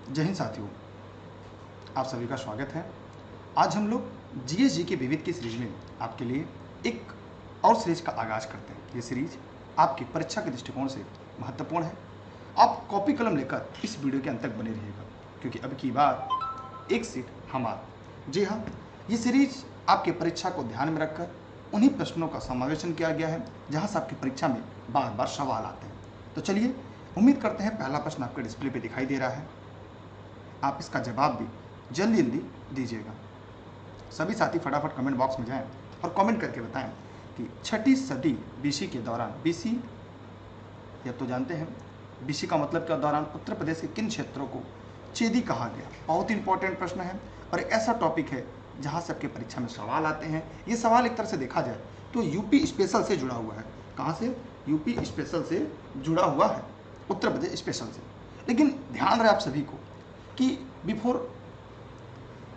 जय हिंद साथियों, आप सभी का स्वागत है। आज हम लोग जीएसजी के विविध की सीरीज में आपके लिए एक और सीरीज का आगाज करते हैं। ये सीरीज आपकी परीक्षा के दृष्टिकोण से महत्वपूर्ण है। आप कॉपी कलम लेकर इस वीडियो के अंत तक बने रहिएगा, क्योंकि अब की बार एक सीट हमारा। जी हाँ, ये सीरीज आपके परीक्षा को ध्यान में रखकर उन्हीं प्रश्नों का समावेशन किया गया है जहाँ से आपकी परीक्षा में बार बार सवाल आते हैं। तो चलिए, उम्मीद करते हैं पहला प्रश्न आपके डिस्प्ले पे दिखाई दे रहा है। आप इसका जवाब भी जल्दी जल्दी दीजिएगा। सभी साथी फटाफट कमेंट बॉक्स में जाएं और कमेंट करके बताएं कि छठी सदी बीसी के दौरान, बीसी ये तो जानते हैं, बीसी का मतलब क्या, दौरान उत्तर प्रदेश के किन क्षेत्रों को चेदी कहा गया। बहुत इंपॉर्टेंट प्रश्न है और एक ऐसा टॉपिक है जहां से आपके परीक्षा में सवाल आते हैं। ये सवाल एक तरह से देखा जाए तो यूपी स्पेशल से जुड़ा हुआ है। कहाँ से? यूपी स्पेशल से जुड़ा हुआ है, उत्तर प्रदेश स्पेशल से। लेकिन ध्यान रहे आप सभी को कि बिफोर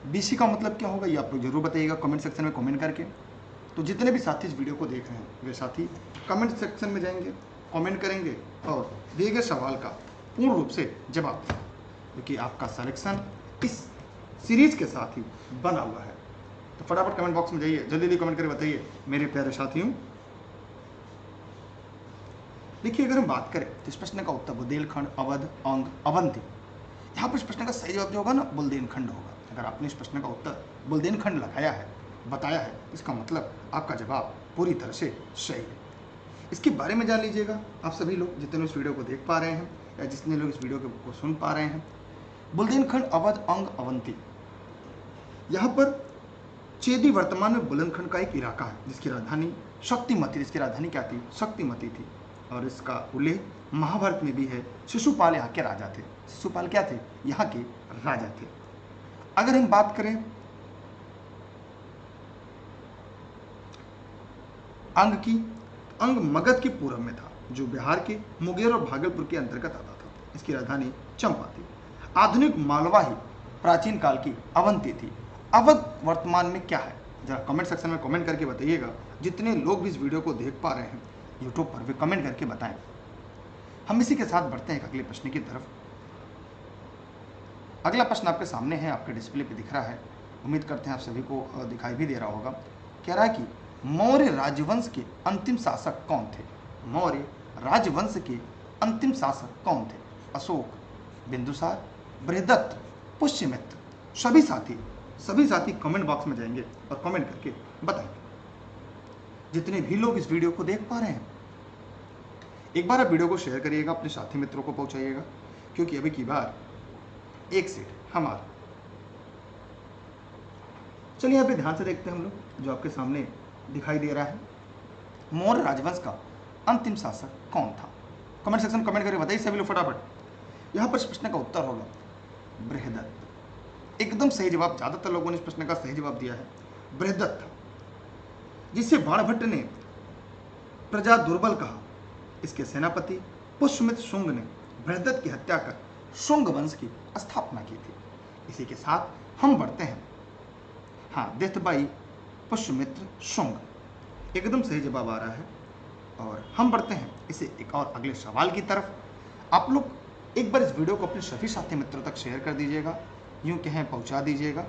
बीसी का मतलब क्या होगा, ये आप लोग जरूर बताइएगा कमेंट सेक्शन में कमेंट करके। तो जितने भी साथी इस वीडियो को देख रहे हैं वे साथी कमेंट सेक्शन में जाएंगे, कमेंट करेंगे और दिए गए सवाल का पूर्ण रूप से जवाब दें, क्योंकि आपका सिलेक्शन इस सीरीज के साथ ही बना हुआ है। तो फटाफट कमेंट बॉक्स में जाइए, जल्दी जल्दी कमेंट करके बताइए मेरे प्यारे साथियों। देखिए, अगर हम बात करें तो इस प्रश्न का उत्तर बुंदेलखंड, अवध, अंग, अवंती। यहाँ पर इस प्रश्न का सही जवाब जो होगा ना, बुंदेलखंड होगा। अगर आपने इस प्रश्न का उत्तर बुंदेलखंड लगाया है, बताया है, इसका मतलब आपका जवाब पूरी तरह से सही है। इसके बारे में जान लीजिएगा आप सभी लोग, जितने लोग इस वीडियो को देख पा रहे हैं या जितने लोग इस वीडियो को सुन पा रहे हैं। बुंदेलखंड, अवध, अंग, अवंती, यहाँ पर चेदी वर्तमान में बुंदेलखंड का एक इलाका है जिसकी राजधानी शक्तिमती, इसकी राजधानी क्या थी? शक्तिमती थी। और इसका उल्लेख महाभारत में भी है। शिशुपाल यहाँ के राजा थे। शिशुपाल क्या थे? यहाँ के राजा थे। अगर हम बात करें अंग की, अंग मगध के पूर्व में था, जो बिहार के मुंगेर और भागलपुर के अंतर्गत आता था। इसकी राजधानी चंपा थी। आधुनिक मालवा ही प्राचीन काल की अवंती थी। अवध वर्तमान में क्या है? जरा कमेंट सेक्शन में कमेंट करके बताइएगा। जितने लोग भी इस वीडियो को देख पा रहे हैं यूट्यूब पर, वे कमेंट करके बताएं। हम इसी के साथ बढ़ते हैं अगले प्रश्न की तरफ। अगला प्रश्न आपके सामने है, आपके डिस्प्ले पे दिख रहा है। उम्मीद करते हैं आप सभी को दिखाई भी दे रहा होगा। कह रहा है कि मौर्य राजवंश के अंतिम शासक कौन थे? मौर्य राजवंश के अंतिम शासक कौन थे? अशोक, बिंदुसार, बृहदत्त, पुष्यमित्र। सभी साथी कमेंट बॉक्स में जाएंगे और कमेंट करके बताएंगे। जितने भी लोग इस वीडियो को देख पा रहे हैं, एक बार आप वीडियो को शेयर करिएगा, अपने साथी मित्रों को पहुंचाइएगा, क्योंकि अभी की बार एक सीट हमारा। चलिए यहाँ पे ध्यान से देखते हैं हम लोग, जो आपके सामने दिखाई दे रहा है। मौर्य राजवंश का अंतिम शासक कौन था? कमेंट सेक्शन कमेंट करके बताइए सभी लोग फटाफट। यहाँ पर इस प्रश्न का उत्तर होगा बृहदत्त। एकदम सही जवाब। ज्यादातर लोगों ने इस प्रश्न का सही जवाब दिया है, बृहदत्त था, जिसे बाणभट्ट ने प्रजा दुर्बल कहा। इसके सेनापति पुष्यमित्र शुंग ने बृहदत्त की हत्या कर शुंग वंश की स्थापना की थी। इसी के साथ हम बढ़ते हैं। हाँ, डेथ बाई पुष्यमित्र शुंग एकदम सही जवाब आ रहा है। और हम बढ़ते हैं इसे एक और अगले सवाल की तरफ। आप लोग एक बार इस वीडियो को अपने सभी साथी मित्रों तक शेयर कर दीजिएगा, यूं कहें पहुंचा दीजिएगा।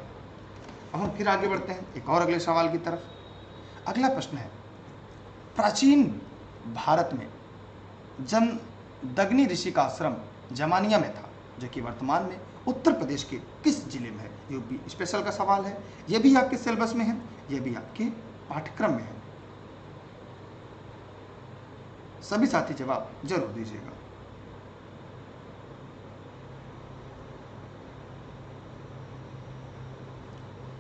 अब हम फिर आगे बढ़ते हैं एक और अगले सवाल की तरफ। अगला प्रश्न है, प्राचीन भारत में जमदग्नि ऋषि का आश्रम जमानिया में था, जो कि वर्तमान में उत्तर प्रदेश के किस जिले में है? यूपी स्पेशल का सवाल है। यह भी आपके सिलेबस में है, यह भी आपके पाठ्यक्रम में है। सभी साथी जवाब जरूर दीजिएगा।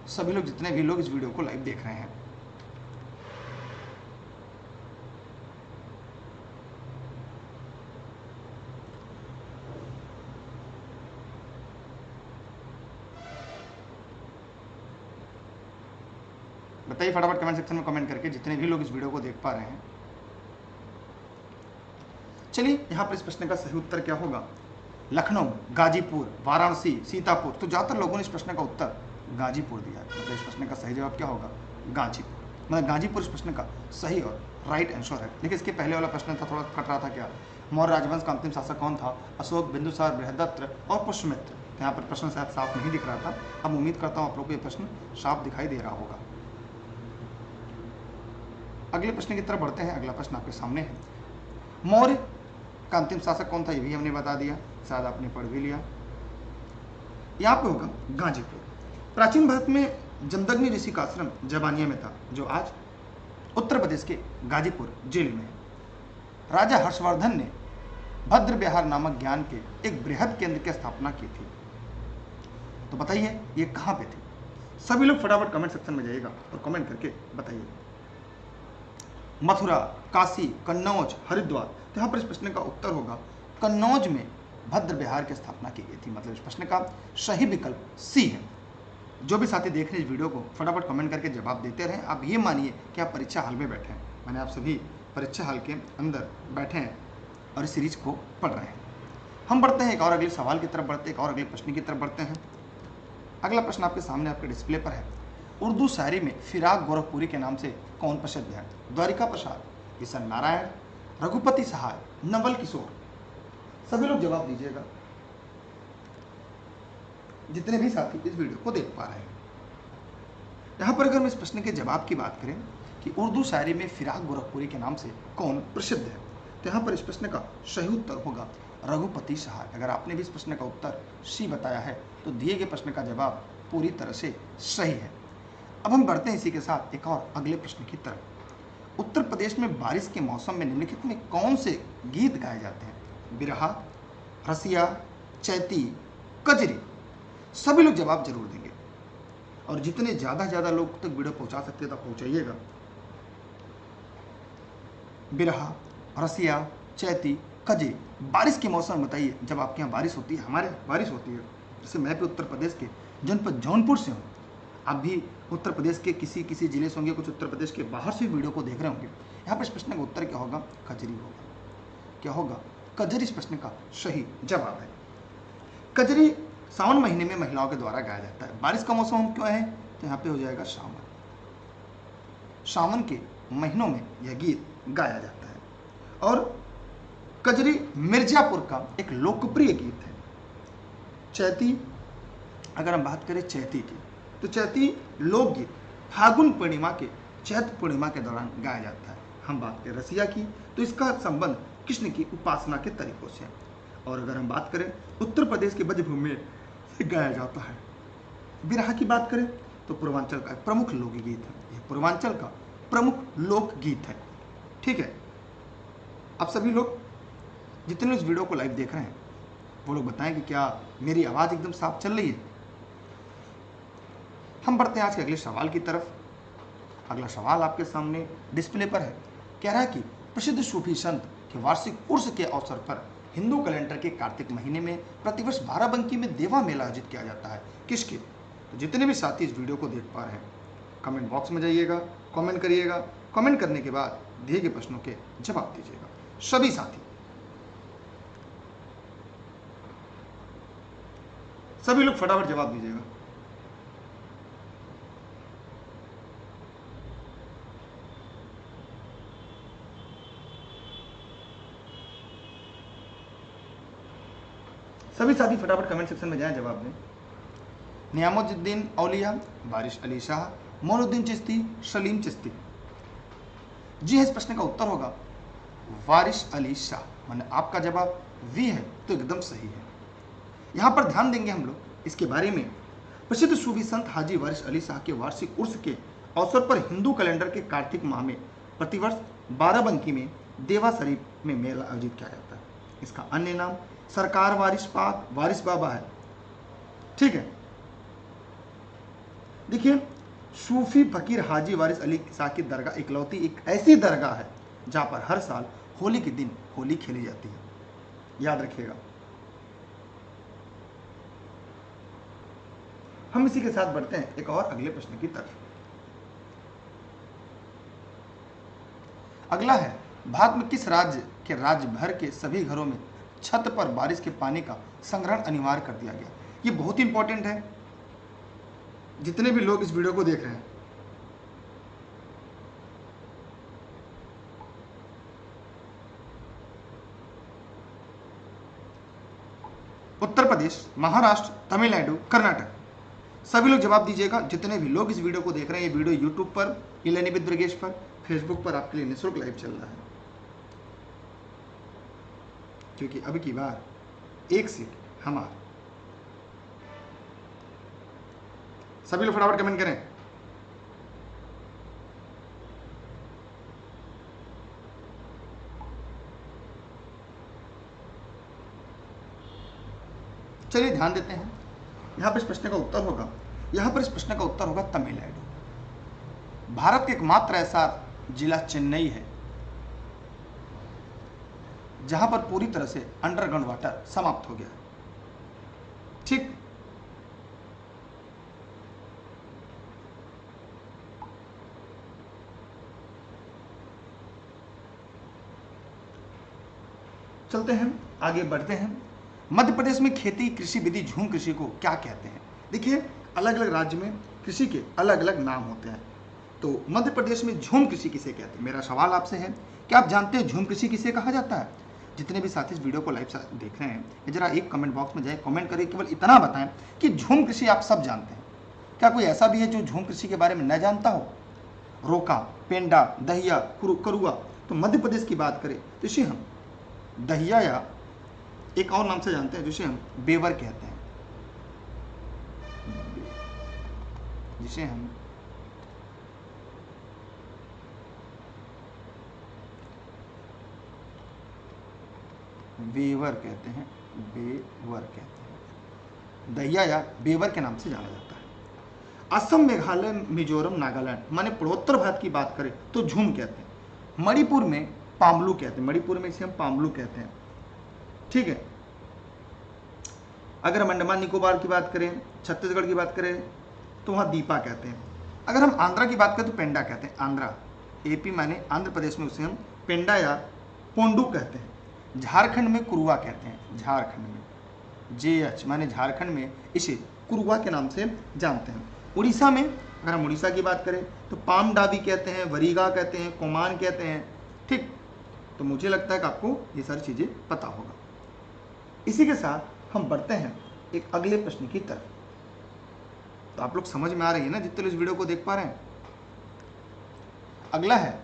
सभी लोग, जितने भी लोग इस वीडियो को लाइव देख रहे हैं, बताइए फटाफट कमेंट सेक्शन में कमेंट करके, जितने भी लोग इस वीडियो को देख पा रहे हैं। चलिए, यहाँ पर इस प्रश्न का सही उत्तर क्या होगा? लखनऊ, गाजीपुर, वाराणसी, सीतापुर। तो ज्यादातर लोगों ने इस प्रश्न का उत्तर गाजीपुर दिया है। मतलब इस प्रश्न का सही जवाब क्या होगा? गाजीपुर। मतलब गाजीपुर इस प्रश्न का सही और राइट आंसर है। लेकिन इसके पहले वाला प्रश्न था, थोड़ा कट रहा था क्या? मौर्य राजवंश का अंतिम शासक कौन था? अशोक, बिंदुसार, बृहदत्त और पुष्यमित्र। यहाँ पर प्रश्न शायद साफ नहीं दिख रहा था। अब उम्मीद करता हूँ आप लोग को ये प्रश्न साफ दिखाई दे रहा होगा। अगले प्रश्न की तरफ बढ़ते हैं। अगला प्रश्न आपके सामने है, मौर्य का अंतिम शासक कौन था? ये भी हमने बता दिया, शायद आपने पढ़ भी लिया। यहाँ पे होगा गाजीपुर। प्राचीन भारत में जमदग्नि ऋषि का आश्रम जबानिया में था, जो आज उत्तर प्रदेश के गाजीपुर जिले में है। राजा हर्षवर्धन ने भद्र विहार नामक ज्ञान के एक बृहद केंद्र की स्थापना की थी। तो बताइए ये कहाँ पे थी? सभी लोग फटाफट कमेंट सेक्शन में जाइएगा और कमेंट करके बताइए। मथुरा, काशी, कन्नौज, हरिद्वार। तो यहाँ पर इस प्रश्न का उत्तर होगा कन्नौज में भद्र विहार की स्थापना की गई थी। मतलब इस प्रश्न का सही विकल्प सी है। जो भी साथी देख रहे हैं इस वीडियो को फटाफट कमेंट करके जवाब देते रहें। आप ये मानिए कि आप परीक्षा हॉल में बैठे हैं, मैंने आप सभी परीक्षा हॉल के अंदर बैठे हैं और इस सीरीज को पढ़ रहे हैं। हम बढ़ते हैं एक और अगले सवाल की तरफ बढ़ते हैं, एक और अगले प्रश्न की तरफ बढ़ते हैं। अगला प्रश्न आपके सामने आपके डिस्प्ले पर है, उर्दू शायरी में फिराक गोरखपुरी के नाम से कौन प्रसिद्ध है? द्वारिका प्रसाद, किशन नारायण, रघुपति सहाय, नवल किशोर। सभी लोग जवाब दीजिएगा, जितने भी साथी इस वीडियो को देख पा रहे हैं। यहां पर अगर हम इस प्रश्न के जवाब की बात करें कि उर्दू शायरी में फिराक गोरखपुरी के नाम से कौन प्रसिद्ध है, तो यहाँ पर इस प्रश्न का सही उत्तर होगा रघुपति सहाय। अगर आपने भी इस प्रश्न का उत्तर सी बताया है तो दिए गए प्रश्न का जवाब पूरी तरह से सही है। अब हम बढ़ते हैं इसी के साथ एक और अगले प्रश्न की तरफ। उत्तर प्रदेश में बारिश के मौसम में निम्नलिखित में कौन से गीत गाए जाते हैं? बिरहा, रसिया, चैती, कजरी। सभी लोग जवाब जरूर देंगे और जितने ज्यादा लोग तक वीडियो पहुंचा सकते हैं तक पहुंचाइएगा। बिरहा, रसिया, चैती, कजरी। बारिश के मौसम में बताइए, जब आपके यहाँ बारिश होती है, हमारे बारिश होती है, जैसे मैं भी उत्तर प्रदेश के जनपद जौनपुर से हूँ, आप भी उत्तर प्रदेश के किसी जिले से होंगे, कुछ उत्तर प्रदेश के बाहर से वीडियो को देख रहे होंगे। यहाँ पर इस प्रश्न का उत्तर क्या होगा? कजरी होगा। क्या होगा? कजरी इस प्रश्न का सही जवाब है। कजरी सावन महीने में महिलाओं के द्वारा गाया जाता है। बारिश का मौसम क्यों है? तो यहाँ पे हो जाएगा सावन। सावन के महीनों में यह गीत गाया जाता है। और कजरी मिर्जापुर का एक लोकप्रिय गीत है। चैती, अगर हम बात करें चैती की, तो चैती लोकगीत फागुन पूर्णिमा के चैत्र पूर्णिमा के दौरान गाया जाता है। हम बात करें रसिया की, तो इसका संबंध कृष्ण की उपासना के तरीकों से है। और अगर हम बात करें उत्तर प्रदेश के ब्रजभूमि में गाया जाता है। बिरहा की बात करें तो पूर्वांचल का प्रमुख लोकगीत है। यह पूर्वांचल का प्रमुख लोकगीत है। ठीक है, आप सभी लोग जितने लोग इस वीडियो को लाइव देख रहे हैं वो लोग बताएं कि क्या मेरी आवाज एकदम साफ चल रही है। हम बढ़ते हैं आज के अगले सवाल की तरफ। अगला सवाल आपके सामने डिस्प्ले पर है। कह रहा है कि प्रसिद्ध सूफी संत के वार्षिक उर्स के अवसर पर हिंदू कैलेंडर के कार्तिक महीने में प्रतिवर्ष बाराबंकी में देवा मेला आयोजित किया जाता है। किसके? तो जितने भी साथी इस वीडियो को देख पा रहे हैं कमेंट बॉक्स में जाइएगा, कमेंट करिएगा। कमेंट करने के बाद दिए गए प्रश्नों के जवाब दीजिएगा। सभी साथी, सभी लोग फटाफट जवाब दीजिएगा। सभी साथी फटाफट कमेंट सेक्शन में जाएं, जवाब दें। नियामुद्दीन औलिया, वारिस अली शाह, मोइनुद्दीन चिश्ती, सलीम चिश्ती। जी है, इस प्रश्न का उत्तर होगा वारिस अली शाह। माने आपका जवाब वी है तो एकदम सही है। यहां पर ध्यान देंगे हम लोग इसके बारे में। प्रसिद्ध सूफी संत हाजी वारिस अली शाह के वार्षिक उर्स के अवसर पर हिंदू कैलेंडर के कार्तिक माह में प्रतिवर्ष बाराबंकी में देवा शरीफ में मेला आयोजित किया जाता है। इसका अन्य नाम सरकार वारिस बाबा है। ठीक है, देखिए, सूफी फकीर हाजी वारिस अली शाह की दरगाह इकलौती एक ऐसी दरगाह है जहां पर हर साल होली के दिन होली खेली जाती है। याद रखिएगा। हम इसी के साथ बढ़ते हैं एक और अगले प्रश्न की तरफ। अगला है, भारत में किस राज्य के राज्य भर के सभी घरों में छत पर बारिश के पानी का संग्रहण अनिवार्य कर दिया गया? ये बहुत ही इंपॉर्टेंट है। जितने भी लोग इस वीडियो को देख रहे हैं उत्तर प्रदेश, महाराष्ट्र, तमिलनाडु, कर्नाटक। सभी लोग जवाब दीजिएगा। जितने भी लोग इस वीडियो को देख रहे हैं, ये वीडियो यूट्यूब पर, ई-लर्निंग विद ब्रजेश पर, फेसबुक पर आपके लिए निःशुल्क लाइव चल रहा है, क्योंकि अब की बार एक सीट हमारा। सभी लोग फटाफट कमेंट करें। चलिए ध्यान देते हैं। यहां पर इस प्रश्न का उत्तर होगा तमिलनाडु। भारत का एकमात्र ऐसा जिला चेन्नई है जहां पर पूरी तरह से अंडरग्राउंड वाटर समाप्त हो गया। ठीक, चलते हैं, आगे बढ़ते हैं। मध्य प्रदेश में खेती कृषि विधि झूम कृषि को क्या कहते हैं? देखिए, अलग अलग राज्य में कृषि के अलग अलग नाम होते हैं। तो मध्य प्रदेश में झूम कृषि किसे कहते हैं? मेरा सवाल आपसे है, क्या आप जानते हैं झूम कृषि किसे कहा जाता है? जितने भी साथी इस वीडियो को लाइव देख रहे हैं, जरा एक कमेंट बॉक्स में जाए, कमेंट करिए, केवल इतना बताएं कि झूम कृषि आप सब जानते हैं। क्या कोई ऐसा भी है जो झूम कृषि के बारे में न जानता हो? रोका, पेंडा, दहिया, करुआ। तो मध्य प्रदेश की बात करें तो इसे हम दहिया या एक और नाम से जानते हैं, जिसे हम बेवर कहते हैं, जिसे हम बेवर कहते हैं, दहिया या बेवर के नाम से जाना जाता है। असम, मेघालय, मिजोरम, नागालैंड माने पूर्वोत्तर भारत की बात करें तो झूम कहते हैं। मणिपुर में पामलू कहते हैं, मणिपुर में इसे हम पामलू कहते हैं। ठीक है। अगर हम अंडमान निकोबार की बात करें, छत्तीसगढ़ की बात करें तो वहाँ दीपा कहते हैं। अगर हम आंध्रा की बात करें तो पेंडा कहते हैं। आंध्रा, एपी माने आंध्र प्रदेश में उसे हम पेंडा या पोंडू कहते हैं। झारखंड में कुरुआ कहते हैं, झारखंड में जेएच माने झारखंड में इसे कुरुआ के नाम से जानते हैं। उड़ीसा में, अगर हम उड़ीसा की बात करें तो पामडाबी कहते हैं, वरीगा कहते हैं, कोमान कहते हैं। ठीक, तो मुझे लगता है कि आपको ये सारी चीज़ें पता होगा। इसी के साथ हम बढ़ते हैं एक अगले प्रश्न की तरफ। तो आप लोग समझ में आ रही है ना, जितने लोग इस वीडियो को देख पा रहे हैं? अगला है,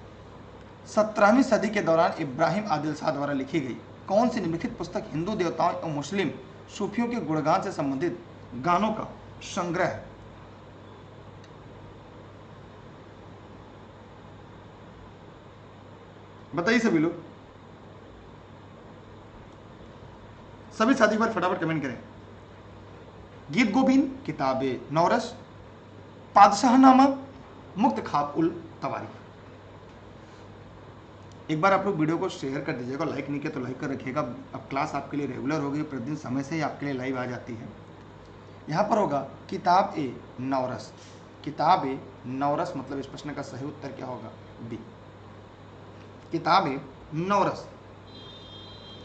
17वीं सदी के दौरान इब्राहिम आदिल शाह द्वारा लिखी गई कौन सी निम्नलिखित पुस्तक हिंदू देवताओं और मुस्लिम सूफियों के गुणगान से संबंधित गानों का संग्रह है? बताइए सभी लोग, सभी साथी पर फटाफट कमेंट करें। गीत गोविंद, किताबे नौरस, पादशाहनामा, मुक्त खाब उल तवारीख। एक बार आप लोग वीडियो को शेयर कर दीजिएगा, लाइक नहीं किया तो लाइक कर रखिएगा। अब क्लास आपके लिए रेगुलर हो गई, प्रतिदिन समय से ही आपके लिए लाइव आ जाती है। यहाँ पर होगा किताब ए नौरस। किताब ए नौरस मतलब इस प्रश्न का सही उत्तर क्या होगा? बी, किताब ए नौरस।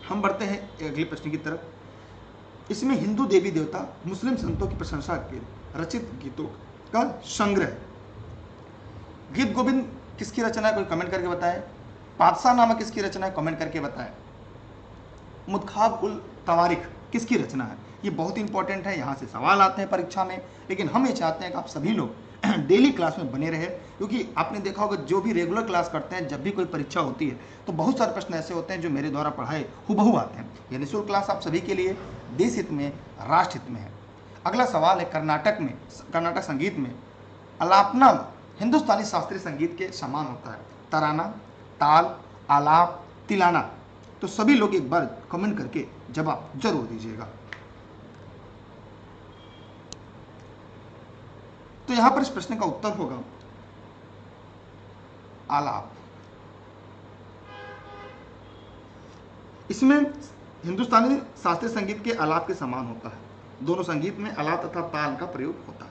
हम बढ़ते हैं अगले प्रश्न की तरफ। इसमें हिंदू देवी देवता, मुस्लिम संतों की प्रशंसा के रचित गीतों का संग्रह। गीत गोविंद किसकी रचना है? कोई कमेंट करके बताए। पादशाह नामा किसकी रचना है? कमेंट करके बताए। मुत्खाब उल तवारीख किसकी रचना है? ये बहुत इंपॉर्टेंट है, यहाँ से सवाल आते हैं परीक्षा में। लेकिन हम ये चाहते हैं कि आप सभी लोग डेली क्लास में बने रहे, क्योंकि आपने देखा होगा जो भी रेगुलर क्लास करते हैं, जब भी कोई परीक्षा होती है तो बहुत सारे प्रश्न ऐसे होते हैं जो मेरे द्वारा पढ़ाए हुबहू आते हैं। ये निःशुल्क क्लास आप सभी के लिए देश हित में, राष्ट्र हित में है। अगला सवाल है, कर्नाटक संगीत में अलापना हिंदुस्तानी शास्त्रीय संगीत के समान होता है। तराना, ताल, आलाप, तिलाना। तो सभी लोग एक बार कमेंट करके जवाब जरूर दीजिएगा। तो यहां पर इस प्रश्न का उत्तर होगा आलाप। इसमें हिंदुस्तानी शास्त्रीय संगीत के आलाप के समान होता है। दोनों संगीत में आलाप तथा ताल का प्रयोग होता है।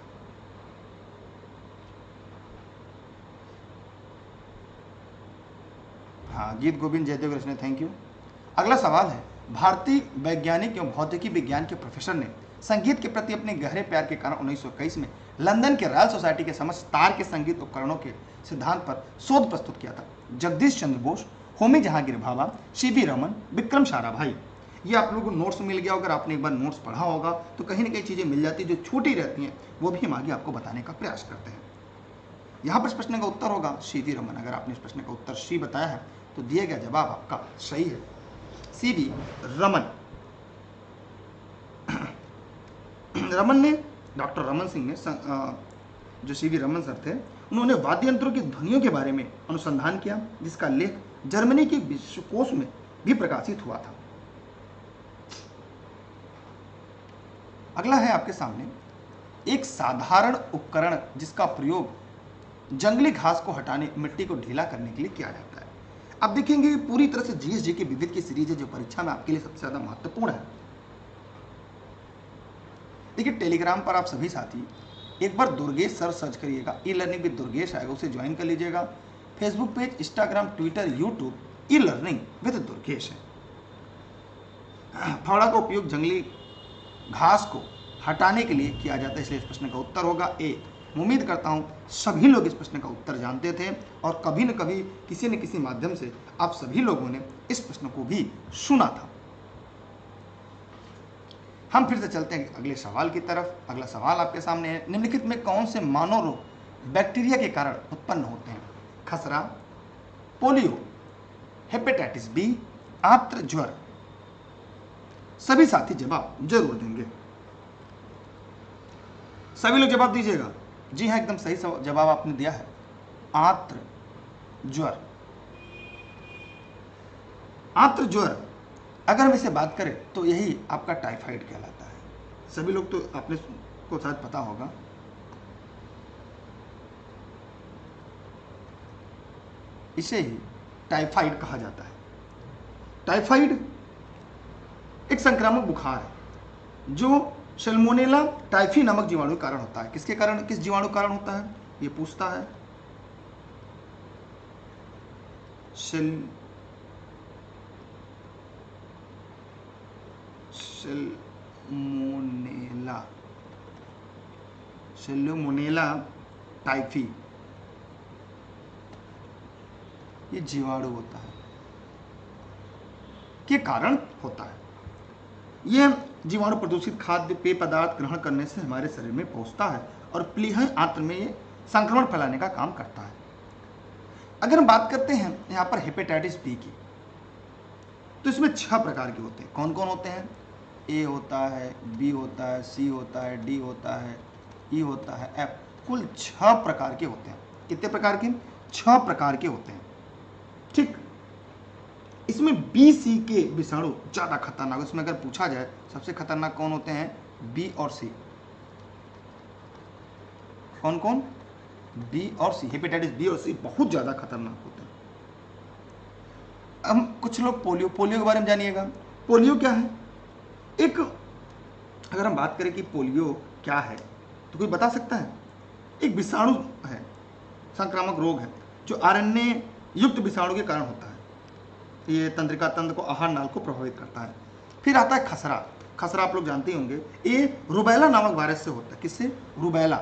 हाँ, गीत गोविंद जयदेव कृष्ण, थैंक यू। अगला सवाल है, भारतीय वैज्ञानिक एवं भौतिकी विज्ञान के प्रोफेसर ने संगीत के प्रति अपने गहरे प्यार के कारण 1921 में लंदन के रॉयल सोसाइटी के समक्ष तार के संगीत उपकरणों के सिद्धांत पर शोध प्रस्तुत किया था। जगदीश चंद्र बोस, होमी जहांगीर भाभा, सीवी रमन, विक्रम साराभाई ये आप लोगों को नोट्स मिल गया, अगर आपने एक बार नोट्स पढ़ा होगा तो कहीं ना कहीं चीज़ें मिल जाती है जो छूटी रहती हैं, वो भी हम आगे आपको बताने का प्रयास करते हैं। यहाँ पर इस प्रश्न का उत्तर होगा CV रमन। अगर आपने इस प्रश्न का उत्तर सी बताया है तो दिया गया जवाब आपका सही है, CV रमन। रमन ने, डॉक्टर रमन सिंह ने, जो CV रमन सर थे, उन्होंने वाद्य यंत्रों की ध्वनियों के बारे में अनुसंधान किया, जिसका लेख जर्मनी के विश्वकोश में भी प्रकाशित हुआ था। अगला है आपके सामने एक साधारण उपकरण जिसका प्रयोग जंगली घास को हटाने, मिट्टी को ढीला करने के लिए किया जाता है। अब देखेंगे पूरी तरह से GSG की विविध की सीरीज है जो परीक्षा में आपके लिए सबसे ज्यादा महत्वपूर्ण है। देखिए टेलीग्राम पर आप सभी साथी एक बार दुर्गेश सर सर्च करिएगा, ई लर्निंग विद दुर्गेश आएगा, उसे ज्वाइन कर लीजिएगा। Facebook page, Instagram, Twitter, YouTube e learning with Durgesh है। फावड़ा का उपयोग जंगली घास को हटाने के लिए किया जाता है, इसलिए इस प्रश्न का उत्तर होगा ए। उम्मीद करता हूं सभी लोग इस प्रश्न का उत्तर जानते थे और कभी न कभी किसी न किसी माध्यम से आप सभी लोगों ने इस प्रश्न को भी सुना था। हम फिर से चलते हैं अगले सवाल की तरफ। अगला सवाल आपके सामने है, निम्नलिखित में कौन से मानव रोग बैक्टीरिया के कारण उत्पन्न होते हैं? खसरा, पोलियो, हेपेटाइटिस बी, आंत्र ज्वर। सभी साथी जवाब जरूर देंगे। सभी लोग जवाब दीजिएगा। जी हाँ, एकदम सही जवाब आपने दिया है, आंत्र ज्वर। आंत्र ज्वर अगर हम इसे बात करें तो यही आपका टाइफाइड कहलाता है। सभी लोग तो आपने को शायद पता होगा। इसे ही टाइफाइड कहा जाता है। टाइफाइड एक संक्रामक बुखार है जो सैल्मोनेला टाइफी नामक जीवाणु के कारण होता है। किसके कारण, किस जीवाणु के कारण होता है ये पूछता है। सैल्मोनेला टाइफी ये जीवाणु होता है, के कारण होता है। यह जीवाणु प्रदूषित खाद्य पेय पदार्थ ग्रहण करने से हमारे शरीर में पहुंचता है और प्लीहा आंत्र में ये संक्रमण फैलाने का काम करता है। अगर हम बात करते हैं यहाँ पर हेपेटाइटिस बी की, तो इसमें 6 प्रकार के होते हैं। कौन कौन होते हैं? ए होता है, बी होता है, सी होता है, डी होता है, ई होता है, एफ। कुल 6 प्रकार के होते हैं। कितने प्रकार के? 6 प्रकार के होते हैं। ठीक, इसमें बी सी के विषाणु ज्यादा खतरनाक। इसमें अगर पूछा जाए सबसे खतरनाक कौन होते हैं, बी और सी। कौन कौन? बी और सी। हेपेटाइटिस बी और सी बहुत ज्यादा खतरनाक होते हैं। हम कुछ लोग पोलियो के बारे में जानिएगा। पोलियो क्या है? एक, अगर हम बात करें कि पोलियो क्या है तो कोई बता सकता है? एक विषाणु है, संक्रामक रोग है जो आरएनए युक्त विषाणु के कारण होता है। ये तंत्रिका तंत्र को, आहार नाल को प्रभावित करता है। फिर आता है खसरा। खसरा आप लोग जानते होंगे, ये रुबेला नामक वायरस से होता है। किससे? Rubella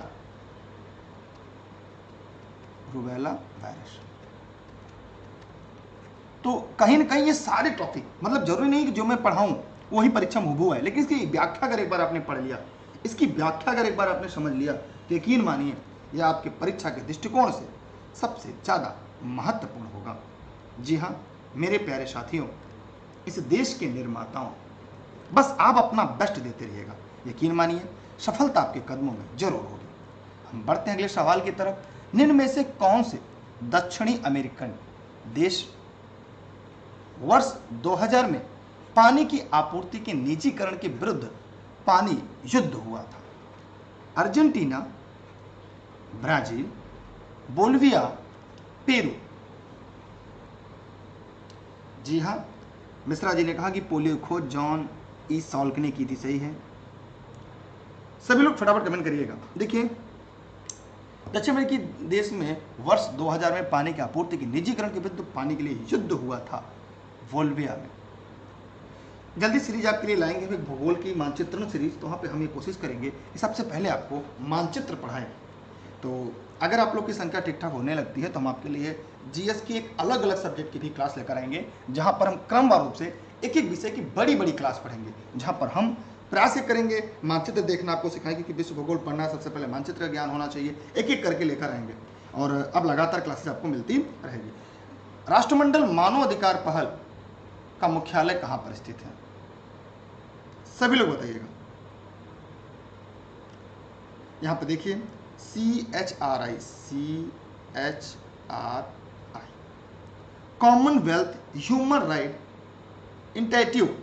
virus. तो कहीं ना कहीं ये सारे टॉपिक, मतलब जरूरी नहीं कि जो मैं पढ़ाऊं वही परीक्षा में हुबहू है, लेकिन इसकी व्याख्या अगर एक बार आपने पढ़ लिया, इसकी व्याख्या अगर एक बार आपने समझ लिया तो यकीन मानिए यह आपके परीक्षा के दृष्टिकोण से सबसे ज्यादा महत्वपूर्ण होगा। जी हाँ मेरे प्यारे साथियों, इस देश के निर्माताओं, बस आप अपना बेस्ट देते रहिएगा, यकीन मानिए सफलता आपके कदमों में जरूर होगी। हम बढ़ते हैं अगले सवाल की तरफ। निम्न में से कौन से दक्षिणी अमेरिकन देश वर्ष 2000 में पानी की आपूर्ति के निजीकरण के विरुद्ध पानी युद्ध हुआ था? Argentina, Brazil, Bolivia, Peru. जी हाँ, मिश्रा जी ने कहा कि पोलियो खोज जॉन ई सॉल्क ने की थी। सही है। सभी लोग फटाफट कमेंट करिएगा। देखिए दक्षिण अमेरिकी देश में वर्ष 2000 में पानी की आपूर्ति के निजीकरण के विरुद्ध पानी के लिए युद्ध हुआ था, बोलिविया में। जल्दी सीरीज आपके लिए लाएंगे हम, एक भूगोल की मानचित्रण सीरीज। तो वहाँ पे हम ये कोशिश करेंगे कि सबसे पहले आपको मानचित्र पढ़ाएं। तो अगर आप लोग की संख्या ठीक ठाक होने लगती है तो हम आपके लिए जीएस की एक अलग अलग सब्जेक्ट की भी क्लास लेकर आएंगे, जहाँ पर हम क्रमवार रूप से एक एक विषय की बड़ी बड़ी क्लास पढ़ेंगे, जहां पर हम प्रयास ये करेंगे मानचित्र देखना आपको सिखाएंगे कि विश्व भूगोल पढ़ना है, सबसे पहले मानचित्र का ज्ञान होना चाहिए, एक एक करके लेकर आएंगे और अब लगातार क्लासेस आपको मिलती रहेगी। राष्ट्रमंडल मानव अधिकार पहल का मुख्यालय कहां पर स्थित है? सभी लोग बताइएगा। यहां पर देखिए CHRI Commonwealth human right institute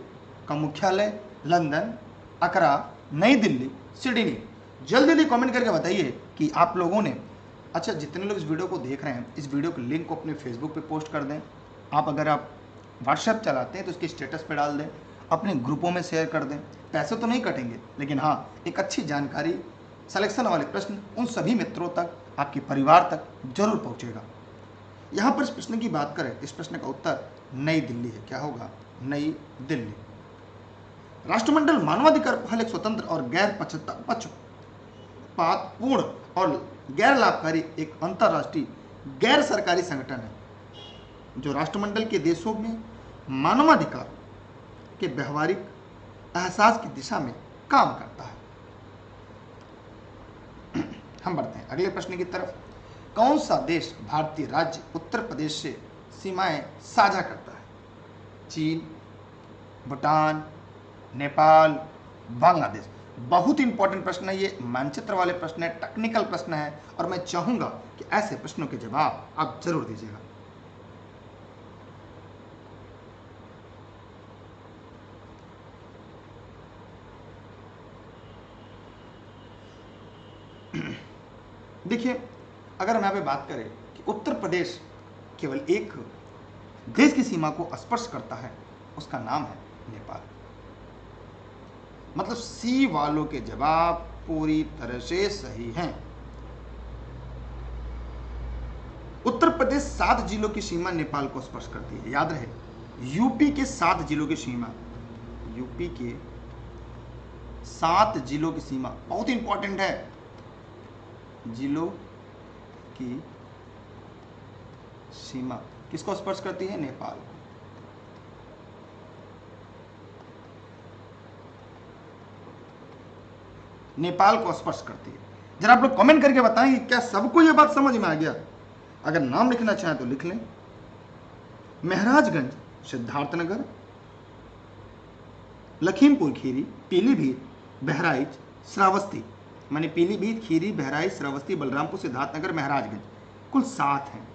का मुख्यालय लंदन, अकरा, नई दिल्ली, सिडनी। जल्दी जल्दी कमेंट करके बताइए कि आप लोगों ने, अच्छा जितने लोग इस वीडियो को देख रहे हैं, इस वीडियो के लिंक को अपने फेसबुक पे पोस्ट कर दें। आप अगर आप व्हाट्सएप चलाते हैं तो उसके स्टेटस पे डाल दें, अपने ग्रुपों में शेयर कर दें। पैसे तो नहीं कटेंगे, लेकिन हाँ एक अच्छी जानकारी, सिलेक्शन वाले प्रश्न उन सभी मित्रों तक, आपके परिवार तक जरूर पहुँचेगा। यहाँ पर इस प्रश्न की बात करें, इस प्रश्न का उत्तर नई दिल्ली है। क्या होगा? नई दिल्ली। राष्ट्रमंडल मानवाधिकार पहल एक स्वतंत्र और गैर पक्षपातपूर्ण और गैर लाभकारी एक अंतर्राष्ट्रीय गैर सरकारी संगठन है जो राष्ट्रमंडल के देशों में मानवाधिकार के व्यवहारिक एहसास की दिशा में काम करता है। हम बढ़ते हैं अगले प्रश्न की तरफ। कौन सा देश भारतीय राज्य उत्तर प्रदेश से सीमाएं साझा करता है? चीन, भूटान, नेपाल, बांग्लादेश। बहुत इंपॉर्टेंट प्रश्न है ये, मानचित्र वाले प्रश्न है, टेक्निकल प्रश्न है और मैं चाहूंगा कि ऐसे प्रश्नों के जवाब आप जरूर दीजिएगा। देखिए, अगर हम यहाँ पे बात करें कि उत्तर प्रदेश केवल एक देश की सीमा को स्पर्श करता है, उसका नाम है नेपाल। मतलब सी वालों के जवाब पूरी तरह से सही हैं। उत्तर प्रदेश 7 जिलों की सीमा नेपाल को स्पर्श करती है, याद रहे। यूपी के 7 जिलों की सीमा, यूपी के 7 जिलों की सीमा बहुत इंपॉर्टेंट है। जिलों की सीमा किसको स्पर्श करती है? नेपाल को। नेपाल को स्पर्श करती है। जरा आप लोग कमेंट करके बताएं कि क्या सबको यह बात समझ में आ गया? अगर नाम लिखना चाहें तो लिख लें। महराजगंज, सिद्धार्थनगर, लखीमपुर खीरी, पीलीभीत, बहराइच, श्रावस्ती, माने पीलीभीत, खीरी, बहराइच, श्रावस्ती, बलरामपुर, सिद्धार्थनगर, महराजगंज, कुल 7 हैं।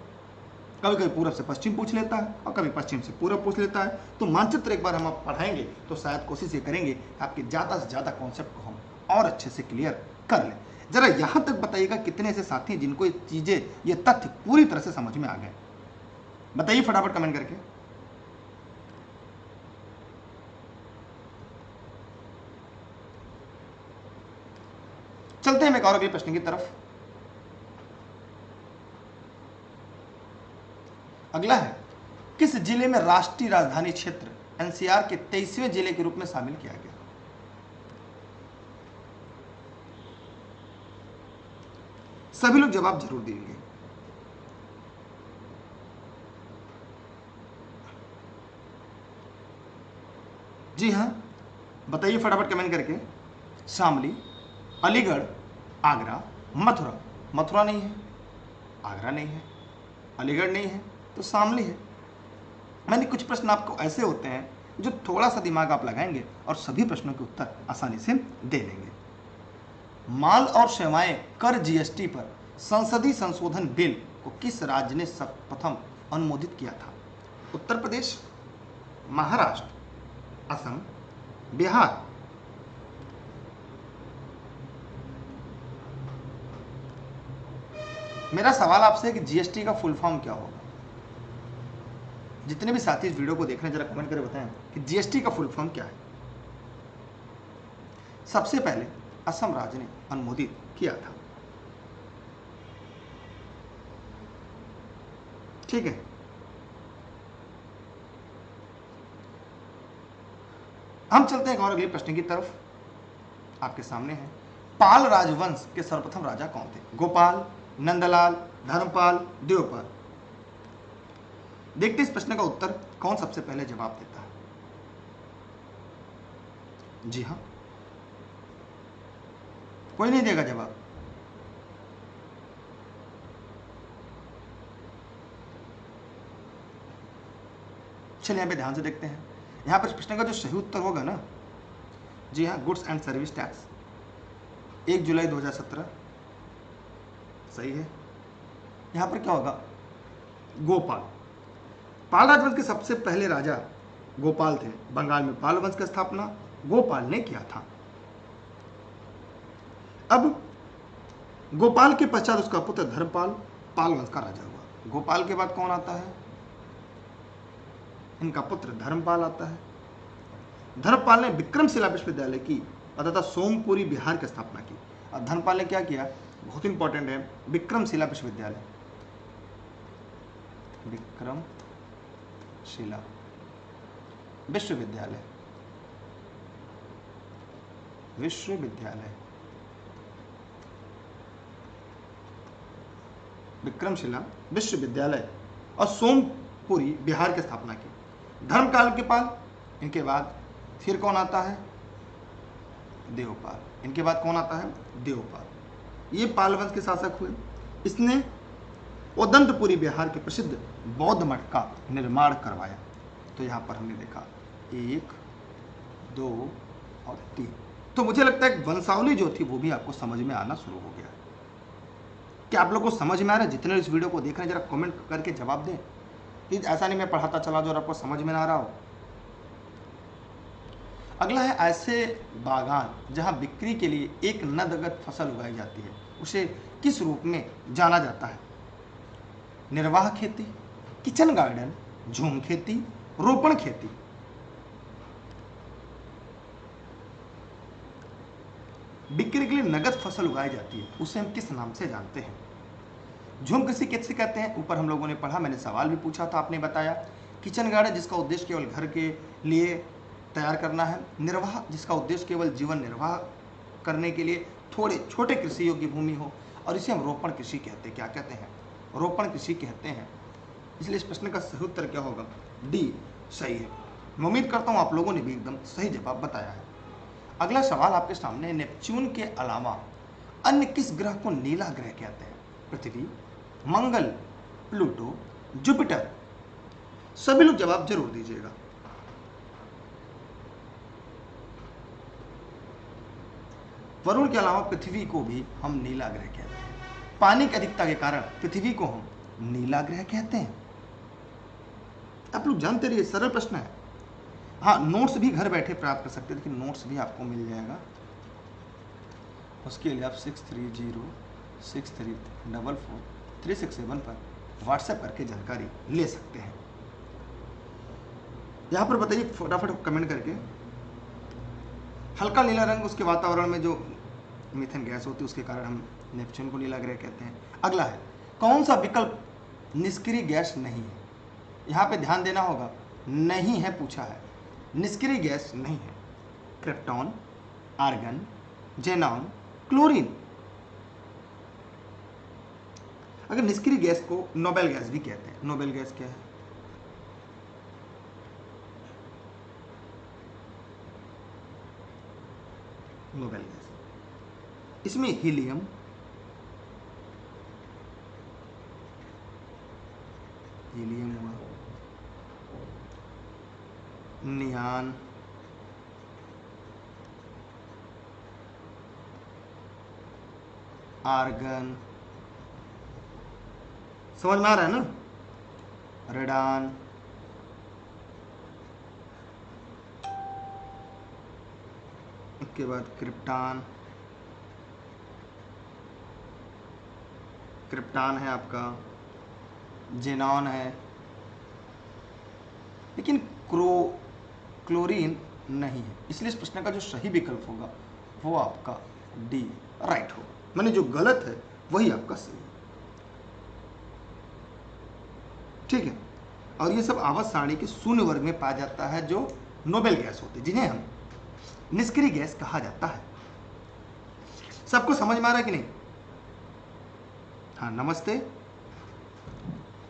कभी कभी पूरब से पश्चिम पूछ लेता है और कभी पश्चिम से पूरब पूछ लेता है। तो मानचित्र एक बार हम आप पढ़ाएंगे तो शायद कोशिश ये करेंगे कि आपके ज़्यादा से ज़्यादा कॉन्सेप्ट को हम और अच्छे से क्लियर कर लें। जरा यहाँ तक बताइएगा कितने ऐसे साथी हैं जिनको ये चीज़ें, ये तथ्य पूरी तरह से समझ में आ गए? बताइए फटाफट कमेंट करके। चलते हैं एक और अगले प्रश्न की तरफ। अगला है, किस जिले में राष्ट्रीय राजधानी क्षेत्र एनसीआर के 23वें जिले के रूप में शामिल किया गया? सभी लोग जवाब जरूर देंगे। जी हां, बताइए फटाफट कमेंट करके। शामली, अलीगढ़, आगरा, मथुरा। मथुरा नहीं है, आगरा नहीं है, अलीगढ़ नहीं है, तो शामली है। मैंने कुछ प्रश्न आपको ऐसे होते हैं जो थोड़ा सा दिमाग आप लगाएंगे और सभी प्रश्नों के उत्तर आसानी से दे लेंगे। माल और सेवाएं कर जीएसटी पर संसदीय संशोधन बिल को किस राज्य ने सर्वप्रथम अनुमोदित किया था? उत्तर प्रदेश, महाराष्ट्र, असम, बिहार। मेरा सवाल आपसे है कि जीएसटी का फुल फॉर्म क्या होगा? जितने भी साथी इस वीडियो को देख रहे हैं जरा कमेंट करके बताएं कि जीएसटी का फुल फॉर्म क्या है। सबसे पहले असम राज्य ने अनुमोदित किया था, ठीक है। हम चलते हैं एक और अगले प्रश्न की तरफ। आपके सामने है, पाल राजवंश के सर्वप्रथम राजा कौन थे? गोपाल, नंदलाल, धर्मपाल, देवपाल। देखते इस प्रश्न का उत्तर कौन सबसे पहले जवाब देता है। जी हाँ, कोई नहीं देगा जवाब। चलिए यहाँ पे ध्यान से देखते हैं। यहाँ पर इस प्रश्न का जो सही उत्तर होगा ना, जी हाँ, गुड्स एंड सर्विस टैक्स, 1 जुलाई 2017 सही है। यहाँ पर क्या होगा, गोपाल। पाल राजवंश के सबसे पहले राजा गोपाल थे। बंगाल में पाल वंश की स्थापना गोपाल ने किया था। अब गोपाल के पश्चात उसका पुत्र धर्मपाल पाल वंश का राजा हुआ। गोपाल के बाद कौन आता है, इनका पुत्र धर्मपाल आता है। धर्मपाल ने विक्रमशिला विश्वविद्यालय की तथा सोमपुरी बिहार की स्थापना की। और धर्मपाल ने क्या किया, बहुत इंपॉर्टेंट है, विक्रमशिला विश्वविद्यालय, विक्रमशिला विश्वविद्यालय, विक्रमशिला विश्वविद्यालय और सोमपुरी बिहार की स्थापना की। धर्मकाल के पाल, इनके बाद फिर कौन आता है, देवपाल। इनके बाद कौन आता है, देवपाल। ये पाल वंश के शासक हुए। इसने उदंतपुरी बिहार के प्रसिद्ध बौद्ध मठ का निर्माण करवाया। तो यहाँ पर हमने देखा 1, 2 और 3। तो मुझे लगता है वंशावली जो थी वो भी आपको समझ में आना शुरू हो गया। क्या आप लोगों को समझ में आ रहा है? जितने इस वीडियो को देख रहे हैं जरा कमेंट करके जवाब दें। प्लीज, ऐसा नहीं मैं पढ़ाता चला जो और आपको समझ में ना आ रहा हो। अगला है ऐसे बागान जहां बिक्री के लिए एक नदगत फसल उगाई जाती है, उसे किस रूप में जाना जाता है? निर्वाह खेती, किचन गार्डन, झूम खेती, रोपण खेती। बिक्री के लिए नगद फसल उगाई जाती है, उसे हम किस नाम से जानते हैं? झूम कृषि किसे कहते हैं, ऊपर हम लोगों ने पढ़ा, मैंने सवाल भी पूछा था, आपने बताया। किचन गार्डन जिसका उद्देश्य केवल घर के लिए तैयार करना है। निर्वाह जिसका उद्देश्य केवल जीवन निर्वाह करने के लिए थोड़े छोटे कृषि योग्य भूमि हो, और इसे हम रोपण कृषि कहते हैं। क्या कहते हैं? रोपण कृषि कहते हैं। इसलिए इस प्रश्न का सही उत्तर क्या होगा, डी सही है। मैं उम्मीद करता हूँ आप लोगों ने भी एकदम सही जवाब बताया है। अगला सवाल आपके सामने, नेपच्यून के अलावा अन्य किस ग्रह को नीला ग्रह कहते हैं? पृथ्वी, मंगल, प्लूटो, जुपिटर। सभी लोग जवाब जरूर दीजिएगा। वरुण के अलावा पृथ्वी को भी हम नीला ग्रह कहते हैं। पानी की अधिकता के कारण पृथ्वी को हम नीला ग्रह कहते हैं। आप लोग जानते रहिए, सरल प्रश्न है। हाँ, नोट्स भी घर बैठे प्राप्त कर सकते हैं, लेकिन नोट्स भी आपको मिल जाएगा। उसके लिए आप 6306344367 पर व्हाट्सएप करके जानकारी ले सकते हैं। यहाँ पर बताइए फटाफट कमेंट करके, हल्का नीला रंग उसके वातावरण में जो मीथेन गैस होती है उसके कारण हम नेपच्यून को नीला ग्रह कहते हैं। अगला है, कौन सा विकल्प निष्क्रिय गैस नहीं है? यहाँ पे ध्यान देना होगा, नहीं है पूछा है, निष्क्रिय गैस नहीं है। Krypton, argon, xenon, chlorine. अगर निष्क्रिय गैस को नोबेल गैस भी कहते हैं। नोबेल गैस क्या है? नोबेल गैस, इसमें हीलियम, हुआ, नियान, आर्गन, समझ में आ रहा है ना? रेडान, उसके बाद क्रिप्टान, क्रिप्टान है आपका, जेनॉन है, लेकिन क्लोरीन नहीं है। इसलिए इस प्रश्न का जो सही विकल्प होगा वो आपका डी राइट होगा। माने जो गलत है वही आपका सही है। ठीक है, और ये सब आवर्त सारणी के शून्य वर्ग में पाया जाता है, जो नोबेल गैस होते हैं, जिन्हें हम निष्क्रिय गैस कहा जाता है। सबको समझ में आ रहा है कि नहीं? हाँ, नमस्ते।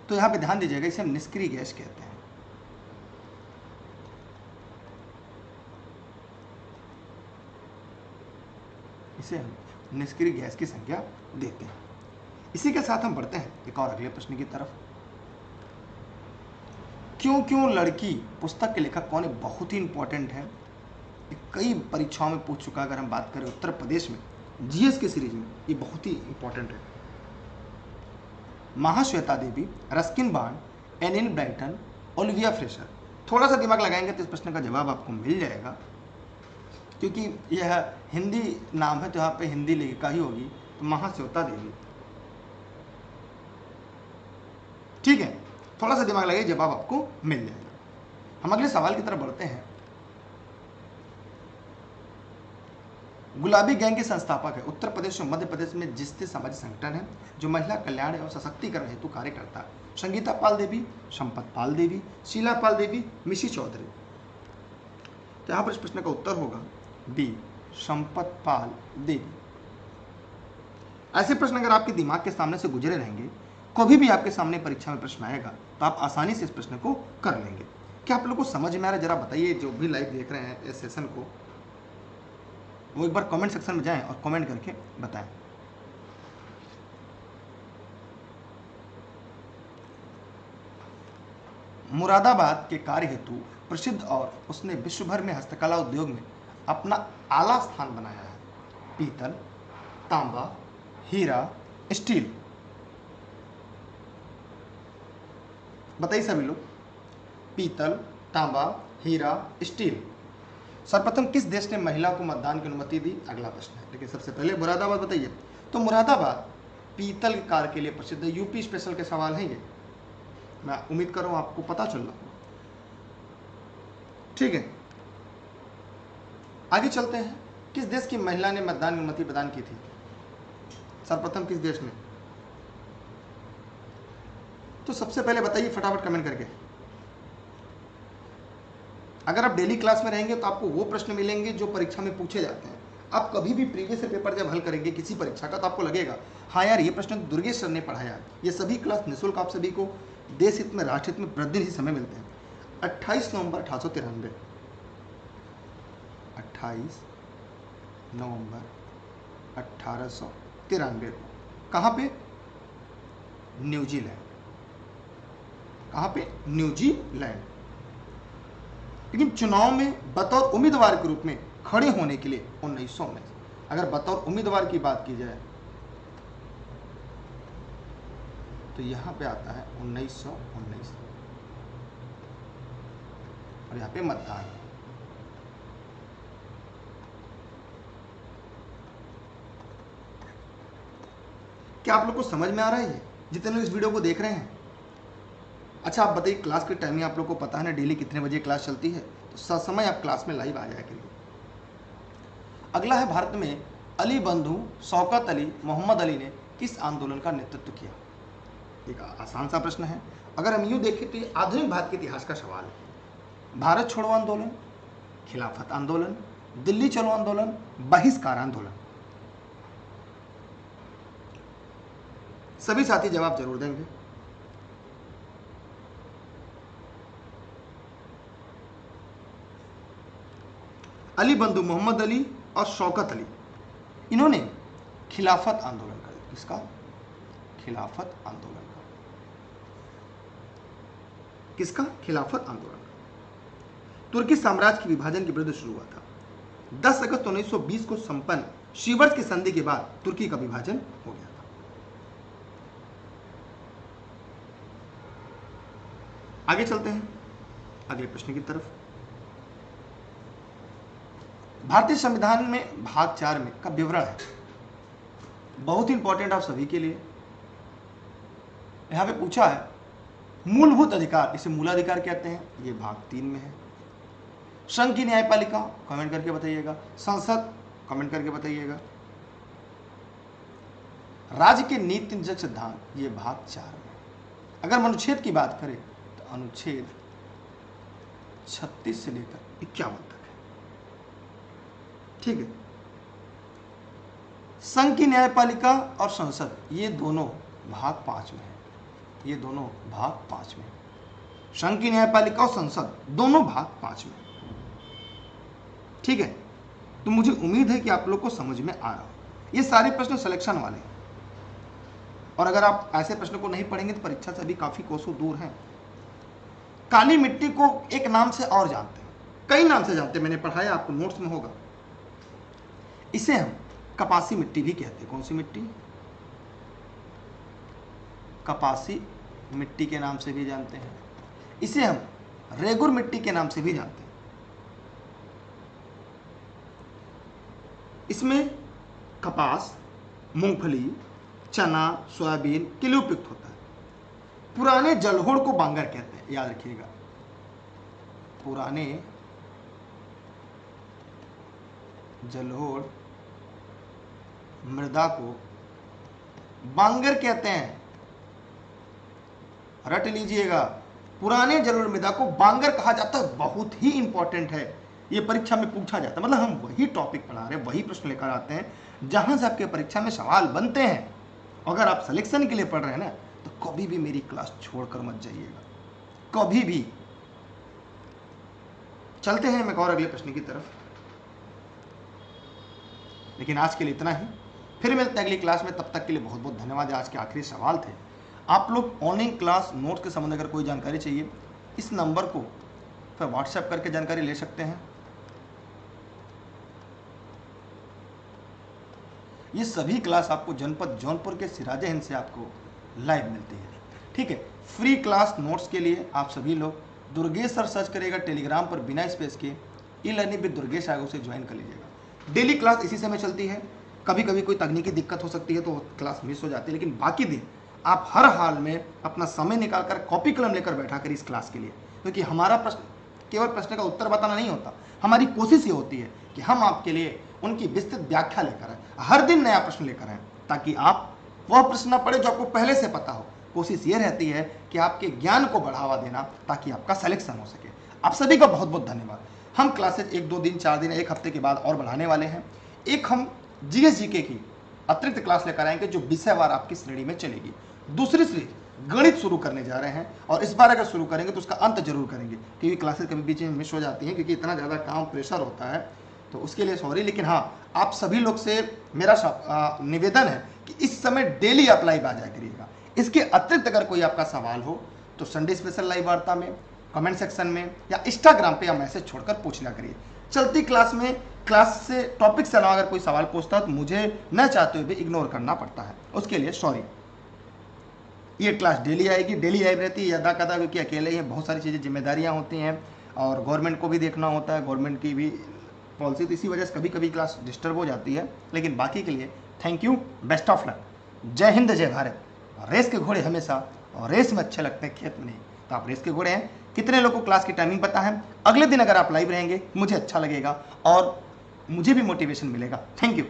तो यहां पे ध्यान दीजिएगा, इसे हम निष्क्रिय गैस कहते हैं। इसे हम निष्क्रिय गैस की संख्या देते हैं। इसी के साथ हम बढ़ते हैं एक और अगले प्रश्न की तरफ। क्यों क्यों लड़की पुस्तक के लेखक कौन है, बहुत ही इंपॉर्टेंट है, कई परीक्षाओं में पूछ चुका है। अगर हम बात करें उत्तर प्रदेश में जीएस की सीरीज में, ये बहुत ही इंपॉर्टेंट है। Mahasweta Devi, Ruskin Bond, Enid Blyton, Olivia फ्रेशर। थोड़ा सा दिमाग लगाएंगे तो इस प्रश्न का जवाब आपको मिल जाएगा, क्योंकि यह हिंदी नाम है तो यहाँ पे हिंदी लेखिका ही होगी, तो महाश्वेता देवी। ठीक है, थोड़ा सा दिमाग लगाइए, जवाब आपको मिल जाएगा। हम अगले सवाल की तरफ बढ़ते हैं। गुलाबी गैंग के संस्थापक है उत्तर प्रदेश और मध्य प्रदेश में जिससे सामाजिक संगठन है जो महिला कल्याण और सशक्तिकरण हेतु कार्य करता है। संगीता पाल देवी, संपत पाल देवी, शीला पाल देवी, मिशी चौधरी। तो यहां पर इस प्रश्न का उत्तर होगा बी, संपत पाल देवी। ऐसे प्रश्न अगर आपके दिमाग के सामने से गुजरे रहेंगे, कभी भी आपके सामने परीक्षा में प्रश्न आएगा तो आप आसानी से इस प्रश्न को कर लेंगे। क्या आप लोगों को समझ में आ रहा है? जरा बताइए, जो भी लाइव देख रहे हैं इस सेशन को, वो एक बार कमेंट सेक्शन में जाएं और कमेंट करके बताएं। मुरादाबाद के कार्य हेतु प्रसिद्ध और उसने विश्व भर में हस्तकला उद्योग में अपना आला स्थान बनाया है। पीतल, तांबा, हीरा, स्टील। बताइए सभी लोग, पीतल, तांबा, हीरा, स्टील। सर्वप्रथम किस देश ने महिला को मतदान की अनुमति दी? अगला प्रश्न है, लेकिन सबसे पहले मुरादाबाद बताइए। तो मुरादाबाद पीतल के कार्य के लिए प्रसिद्ध है। यूपी स्पेशल के सवाल हैं ये, मैं उम्मीद कर रहा हूं आपको पता चल रहा। ठीक है, आगे चलते हैं। किस देश की महिला ने मतदान की अनुमति प्रदान की थी? सर्वप्रथम किस देश ने? तो सबसे पहले बताइए फटाफट कमेंट करके। अगर आप डेली क्लास में रहेंगे तो आपको वो प्रश्न मिलेंगे जो परीक्षा में पूछे जाते हैं। आप कभी भी प्रीवियस पेपर जब हल करेंगे किसी परीक्षा का, तो आपको लगेगा हाँ यार, ये प्रश्न दुर्गेश सर ने पढ़ाया। ये सभी क्लास निःशुल्क आप सभी को देश हित में, राष्ट्र हित में प्रतिदिन ही समय मिलते हैं। 28 नवंबर 1893, 28 नवंबर 1893 को कहाँ पे? न्यूजीलैंड। कहाँ पे? न्यूजीलैंड। लेकिन चुनाव में बतौर उम्मीदवार के रूप में खड़े होने के लिए 1919। अगर बतौर उम्मीदवार की बात की जाए तो यहां पे आता है 1919 और यहां पे मतदान। क्या आप लोग को समझ में आ रहा है ये, जितने लोग इस वीडियो को देख रहे हैं? अच्छा आप बताइए, क्लास की टाइमिंग आप लोग को पता है ना, डेली कितने बजे क्लास चलती है? तो समय आप क्लास में लाइव आ जाया करिए। अगला है, भारत में अली बंधु शौकत अली मोहम्मद अली ने किस आंदोलन का नेतृत्व किया? एक आसान सा प्रश्न है। अगर हम यूं देखें तो ये आधुनिक भारत के इतिहास का सवाल है। भारत छोड़ो आंदोलन, खिलाफत आंदोलन, दिल्ली चलो आंदोलन, बहिष्कार आंदोलन। सभी साथी जवाब जरूर देंगे। अली बंधु मोहम्मद अली और शौकत अली, इन्होंने खिलाफत आंदोलन कर। किसका? खिलाफत आंदोलन का। किसका? खिलाफत आंदोलन का। तुर्की साम्राज्य के विभाजन के विरुद्ध शुरू हुआ था। 10 अगस्त 1920 को संपन्न शीवर्स की संधि के बाद तुर्की का विभाजन हो गया था। आगे चलते हैं अगले प्रश्न की तरफ। भारतीय संविधान में भाग 4 में का विवरण है, बहुत ही इंपॉर्टेंट आप सभी के लिए। यहां पे पूछा है मूलभूत अधिकार, इसे मूलाधिकार कहते हैं, ये भाग 3 में है। संघ की न्यायपालिका, कमेंट करके बताइएगा। संसद, कमेंट करके बताइएगा। राज्य के नीति नियोजक सिद्धांत, ये भाग 4 में। अगर हम अनुच्छेद की बात करें तो अनुच्छेद 36 से लेकर 51 तक है। ठीक है, संघ की न्यायपालिका और संसद, ये दोनों भाग 5 में है। ये दोनों भाग 5 में। संघ की न्यायपालिका और संसद दोनों भाग 5 में। ठीक है, तो मुझे उम्मीद है कि आप लोग को समझ में आ रहा होगा। ये सारे प्रश्न सिलेक्शन वाले हैं, और अगर आप ऐसे प्रश्न को नहीं पढ़ेंगे तो परीक्षा से अभी काफी कोसों दूर हैं। काली मिट्टी को एक नाम से और जानते हैं, कई नाम से जानते हैं, मैंने पढ़ाया, आपको नोट्स में होगा। इसे हम कपासी मिट्टी भी कहते हैं। कौन सी मिट्टी? कपासी मिट्टी के नाम से भी जानते हैं। इसे हम रेगुर मिट्टी के नाम से भी जानते हैं। इसमें कपास, मूंगफली, चना, सोयाबीन के लिए उपयुक्त होता है। पुराने जलोढ़ को बांगर कहते हैं, याद रखिएगा। पुराने जलोढ़ मृदा को बांगर कहते हैं, रट लीजिएगा। पुराने जलोढ़ मृदा को बांगर कहा जाता है, बहुत ही इंपॉर्टेंट है, ये परीक्षा में पूछा जाता है। मतलब हम वही टॉपिक पढ़ा रहे हैं, वही प्रश्न लेकर आते हैं जहां से आपके परीक्षा में सवाल बनते हैं। अगर आप सिलेक्शन के लिए पढ़ रहे हैं ना, तो कभी भी मेरी क्लास छोड़कर मत जाइएगा, कभी भी। चलते हैं एक और अगले प्रश्न की तरफ, लेकिन आज के लिए इतना ही। फिर मिलते हैं अगली क्लास में, तब तक के लिए बहुत बहुत धन्यवाद। आज के आखिरी सवाल थे। आप लोग ऑनलाइन क्लास नोट्स के संबंध अगर कोई जानकारी चाहिए, इस नंबर को फिर व्हाट्सएप करके जानकारी ले सकते हैं। ये सभी क्लास आपको जनपद जौनपुर के सिराजे हिंद से आपको लाइव मिलती है, ठीक है। फ्री क्लास नोट्स के लिए आप सभी लोग दुर्गेश सर सर्च करिएगा टेलीग्राम पर, बिना स्पेस के ई लर्निंग विद दुर्गेश आगे से ज्वाइन कर लीजिएगा। डेली क्लास इसी समय चलती है, कभी कभी कोई तकनीकी दिक्कत हो सकती है तो क्लास मिस हो जाती है, लेकिन बाकी दिन आप हर हाल में अपना समय निकालकर कॉपी कलम लेकर बैठा कर इस क्लास के लिए, क्योंकि हमारा प्रश्न केवल प्रश्न का उत्तर बताना नहीं होता, हमारी कोशिश ये होती है कि हम आपके लिए उनकी विस्तृत व्याख्या लेकर आए, हर दिन नया प्रश्न लेकर आए, ताकि आप वह प्रश्न न पढ़े जो आपको पहले से पता हो। कोशिश ये रहती है कि आपके ज्ञान को बढ़ावा देना, ताकि आपका सिलेक्शन हो सके। आप सभी का बहुत बहुत धन्यवाद। हम क्लासेज 1-2 दिन, 4 दिन, 1 हफ्ते के बाद और बढ़ाने वाले हैं। एक हम जीएस जीके की अतिरिक्त क्लास लेकर आएंगे जो विषयवार आपकी श्रेणी में चलेगी। दूसरी सीरीज गणित शुरू करने जा रहे हैं, और इस बार अगर शुरू करेंगे तो उसका अंत जरूर करेंगे, क्योंकि क्लासेस कभी बीच में मिस हो जाती हैं, क्योंकि इतना ज़्यादा काम प्रेशर होता है, तो उसके लिए सॉरी। लेकिन हाँ, आप सभी लोग से मेरा निवेदन है कि इस समय डेली आप लाइव आ जाया करिएगा। इसके अतिरिक्त अगर कोई आपका सवाल हो तो संडे स्पेशल लाइव वार्ता में, कमेंट सेक्शन में या इंस्टाग्राम पे या मैसेज छोड़कर पूछ लिया करिए। चलती क्लास में क्लास से टॉपिक से अलावा अगर कोई सवाल पूछता है तो मुझे न चाहते हुए भी इग्नोर करना पड़ता है, उसके लिए सॉरी। ये क्लास डेली आएगी, डेली लाइव रहती है यदा कदा, क्योंकि अकेले ही बहुत सारी चीज़ें जिम्मेदारियां होती हैं और गवर्नमेंट को भी देखना होता है, गवर्नमेंट की भी पॉलिसी, तो इसी वजह से कभी कभी क्लास डिस्टर्ब हो जाती है। लेकिन बाकी के लिए thank you, best of luck. जय हिंद, जय भारत। रेस के घोड़े हमेशा और रेस में अच्छे लगते हैं, खेत में नहीं। तो आप रेस के घोड़े हैं। कितने लोगों को क्लास की टाइमिंग पता है? अगले दिन अगर आप लाइव रहेंगे मुझे अच्छा लगेगा और मुझे भी मोटिवेशन मिलेगा। Thank you.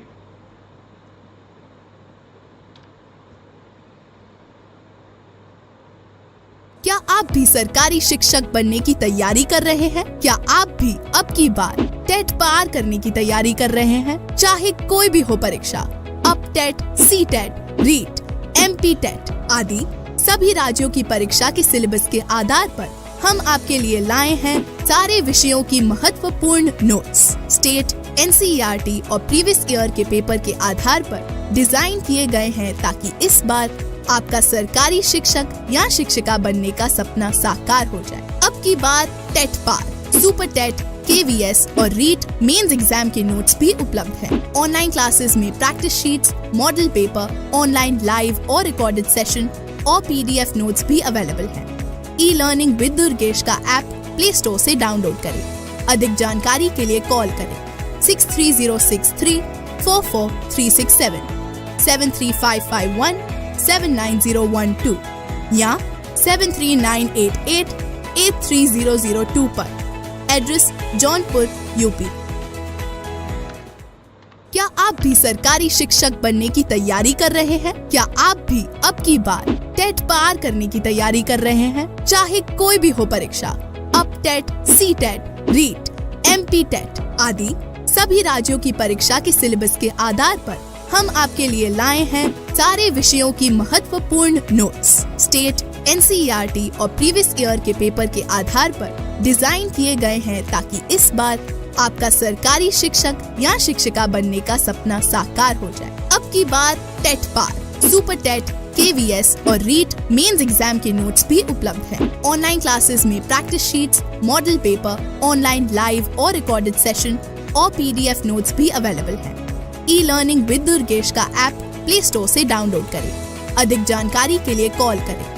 क्या आप भी सरकारी शिक्षक बनने की तैयारी कर रहे हैं? क्या आप भी अब की बार टेट पार करने की तैयारी कर रहे हैं? चाहे कोई भी हो परीक्षा, अब TET, C TET, REET, MP TET आदि सभी राज्यों की परीक्षा के सिलेबस के आधार पर हम आपके लिए लाए हैं सारे विषयों की महत्वपूर्ण नोट्स। स्टेट, NCERT और प्रीवियस ईयर के पेपर के आधार पर डिजाइन किए गए हैं, ताकि इस बार आपका सरकारी शिक्षक या शिक्षिका बनने का सपना साकार हो जाए। अब की बार टेट पार, सुपर टेट, KVS और रीट मेंस एग्जाम के नोट्स भी उपलब्ध हैं। ऑनलाइन क्लासेस में practice sheets, model paper, online live और रिकॉर्डेड सेशन और PDF नोट्स भी अवेलेबल हैं। ई लर्निंग विद दुर्गेश का ऐप प्ले स्टोर से डाउनलोड करें। अधिक जानकारी के लिए कॉल करें 63063 44367, 73551 79012 या 73988 83002 पर। Address Jaunpur, UP। क्या आप भी सरकारी शिक्षक बनने की तैयारी कर रहे हैं? क्या आप भी अब की बार टेट पार करने की तैयारी कर रहे हैं? चाहे कोई भी हो परीक्षा, अब TET, C TET, REET, MP TET आदि सभी राज्यों की परीक्षा के सिलेबस के आधार पर हम आपके लिए लाए हैं सारे विषयों की महत्वपूर्ण नोट्स। स्टेट, NCERT और प्रीवियस ईयर के पेपर के आधार पर डिजाइन किए गए हैं, ताकि इस बार आपका सरकारी शिक्षक या शिक्षिका बनने का सपना साकार हो जाए। अब की बार टेट पार, सुपर टेट, KVS और रीट मेंस एग्जाम के नोट्स भी उपलब्ध हैं। ऑनलाइन क्लासेस में practice sheets, model paper, online live और रिकॉर्डेड सेशन और PDF नोट्स भी अवेलेबल हैं। ई-लर्निंग विद दुर्गेश का ऐप प्ले स्टोर से डाउनलोड करें। अधिक जानकारी के लिए कॉल करें